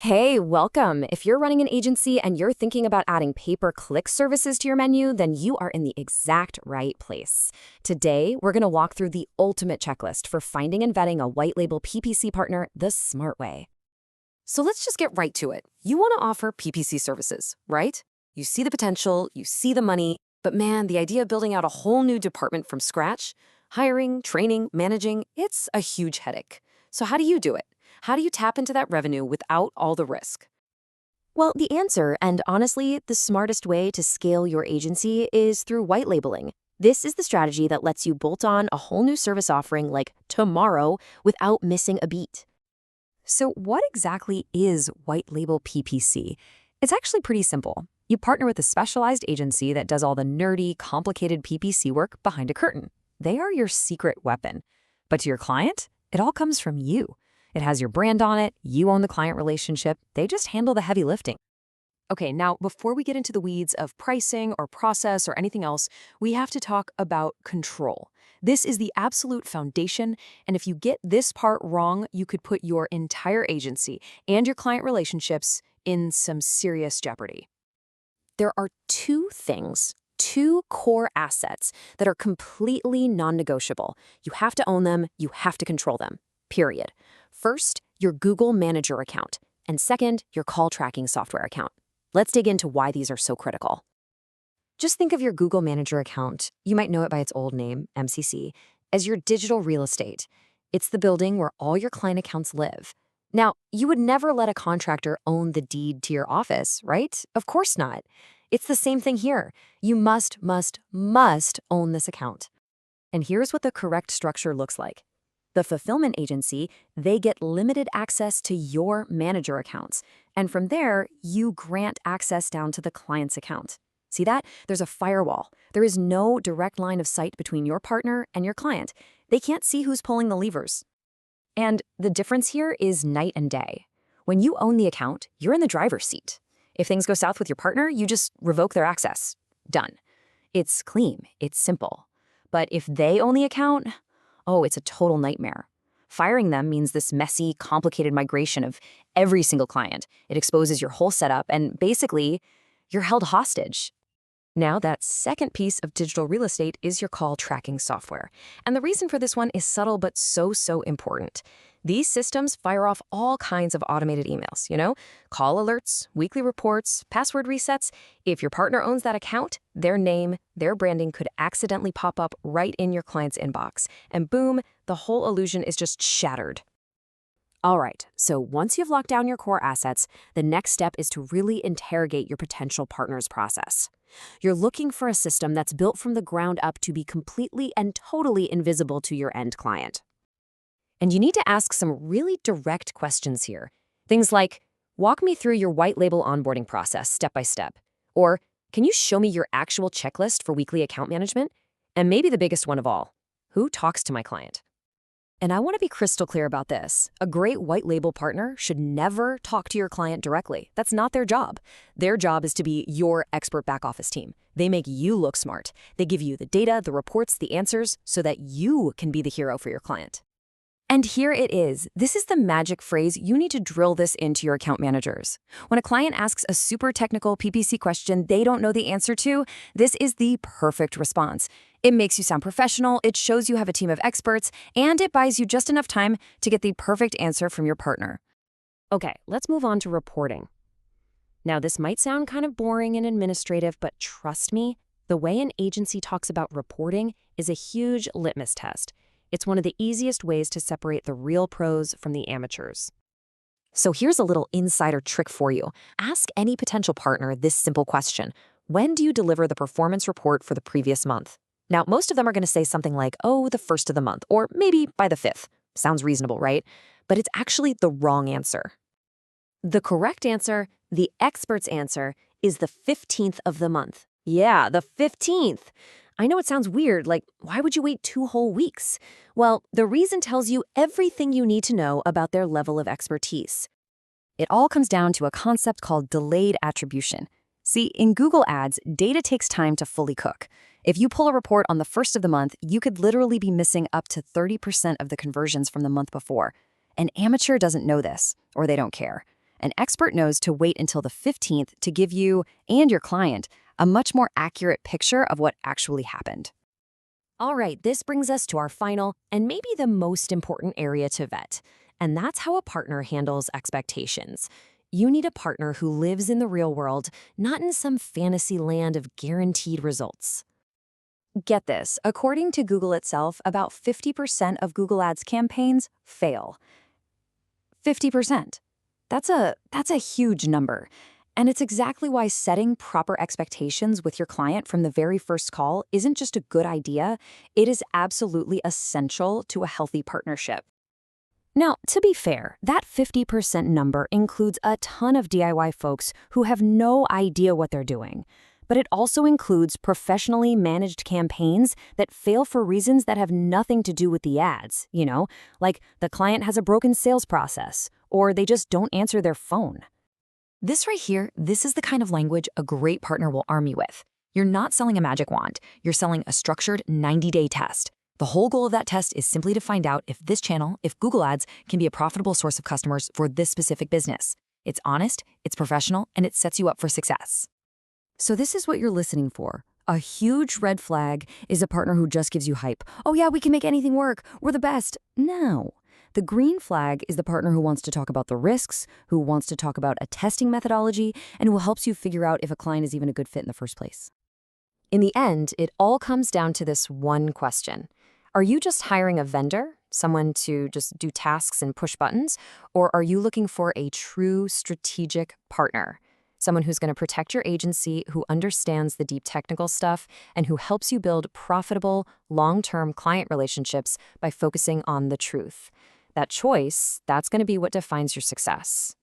Hey, welcome. If you're running an agency and you're thinking about adding pay-per-click services to your menu, then you are in the exact right place. Today, we're going to walk through the ultimate checklist for finding and vetting a white label PPC partner the smart way. So let's just get right to it. You want to offer PPC services, right? You see the potential, you see the money, but man, the idea of building out a whole new department from scratch, hiring, training, managing, it's a huge headache. So how do you do it? How do you tap into that revenue without all the risk? Well, the answer, and honestly, the smartest way to scale your agency is through white labeling. This is the strategy that lets you bolt on a whole new service offering like tomorrow without missing a beat. So what exactly is white label PPC? It's actually pretty simple. You partner with a specialized agency that does all the nerdy, complicated PPC work behind a curtain. They are your secret weapon. But to your client, it all comes from you. It has your brand on it, you own the client relationship, they just handle the heavy lifting. Okay, now before we get into the weeds of pricing or process or anything else, we have to talk about control. This is the absolute foundation, and if you get this part wrong, you could put your entire agency and your client relationships in some serious jeopardy. There are two core assets that are completely non-negotiable. You have to own them, you have to control them, period. First, your Google Manager account, and second, your call tracking software account. Let's dig into why these are so critical. Just think of your Google Manager account, you might know it by its old name, MCC, as your digital real estate. It's the building where all your client accounts live. Now, you would never let a contractor own the deed to your office, right? Of course not. It's the same thing here. You must own this account. And here's what the correct structure looks like. The fulfillment agency, they get limited access to your manager accounts. And from there, you grant access down to the client's account. See that? There's a firewall. There is no direct line of sight between your partner and your client. They can't see who's pulling the levers. And the difference here is night and day. When you own the account, you're in the driver's seat. If things go south with your partner, you just revoke their access. Done. It's clean. It's simple. But if they own the account, oh, it's a total nightmare. Firing them means this messy, complicated migration of every single client. It exposes your whole setup, and basically, you're held hostage. Now, that second piece of digital real estate is your call tracking software. And the reason for this one is subtle but so important. These systems fire off all kinds of automated emails, call alerts, weekly reports, password resets. If your partner owns that account, their name, their branding could accidentally pop up right in your client's inbox. And boom, the whole illusion is just shattered. All right, so once you've locked down your core assets, the next step is to really interrogate your potential partner's process. You're looking for a system that's built from the ground up to be completely and totally invisible to your end client. And you need to ask some really direct questions here. Things like, walk me through your white label onboarding process step by step. Or, can you show me your actual checklist for weekly account management? And maybe the biggest one of all, who talks to my client? And I want to be crystal clear about this. A great white label partner should never talk to your client directly. That's not their job. Their job is to be your expert back office team. They make you look smart. They give you the data, the reports, the answers, so that you can be the hero for your client. And here it is. This is the magic phrase. You need to drill this into your account managers. When a client asks a super technical PPC question they don't know the answer to, this is the perfect response. It makes you sound professional, it shows you have a team of experts, and it buys you just enough time to get the perfect answer from your partner. Okay, let's move on to reporting. Now, this might sound kind of boring and administrative, but trust me, the way an agency talks about reporting is a huge litmus test. It's one of the easiest ways to separate the real pros from the amateurs. So here's a little insider trick for you. Ask any potential partner this simple question. When do you deliver the performance report for the previous month? Now, most of them are going to say something like, oh, the 1st of the month, or maybe by the 5th. Sounds reasonable, right? But it's actually the wrong answer. The correct answer, the expert's answer, is the 15th of the month. Yeah, the 15th. I know it sounds weird, like, why would you wait 2 whole weeks? Well, the reason tells you everything you need to know about their level of expertise. It all comes down to a concept called delayed attribution. See, in Google Ads, data takes time to fully cook. If you pull a report on the 1st of the month, you could literally be missing up to 30% of the conversions from the month before. An amateur doesn't know this, or they don't care. An expert knows to wait until the 15th to give you and your client a much more accurate picture of what actually happened. All right, this brings us to our final and maybe the most important area to vet, and that's how a partner handles expectations. You need a partner who lives in the real world, not in some fantasy land of guaranteed results. Get this, according to Google itself, about 50% of Google Ads campaigns fail. 50%. That's a huge number. And it's exactly why setting proper expectations with your client from the very first call isn't just a good idea, it is absolutely essential to a healthy partnership. Now, to be fair, that 50% number includes a ton of DIY folks who have no idea what they're doing. But it also includes professionally managed campaigns that fail for reasons that have nothing to do with the ads, like the client has a broken sales process, or they just don't answer their phone. This right here, this is the kind of language a great partner will arm you with. You're not selling a magic wand. You're selling a structured 90-day test. The whole goal of that test is simply to find out if this channel, if Google Ads, can be a profitable source of customers for this specific business. It's honest, it's professional, and it sets you up for success. So this is what you're listening for. A huge red flag is a partner who just gives you hype. Oh yeah, we can make anything work. We're the best. No. The green flag is the partner who wants to talk about the risks, who wants to talk about a testing methodology, and who helps you figure out if a client is even a good fit in the first place. In the end, it all comes down to this one question. Are you just hiring a vendor, someone to just do tasks and push buttons, or are you looking for a true strategic partner? Someone who's going to protect your agency, who understands the deep technical stuff, and who helps you build profitable, long-term client relationships by focusing on the truth. That choice, that's going to be what defines your success.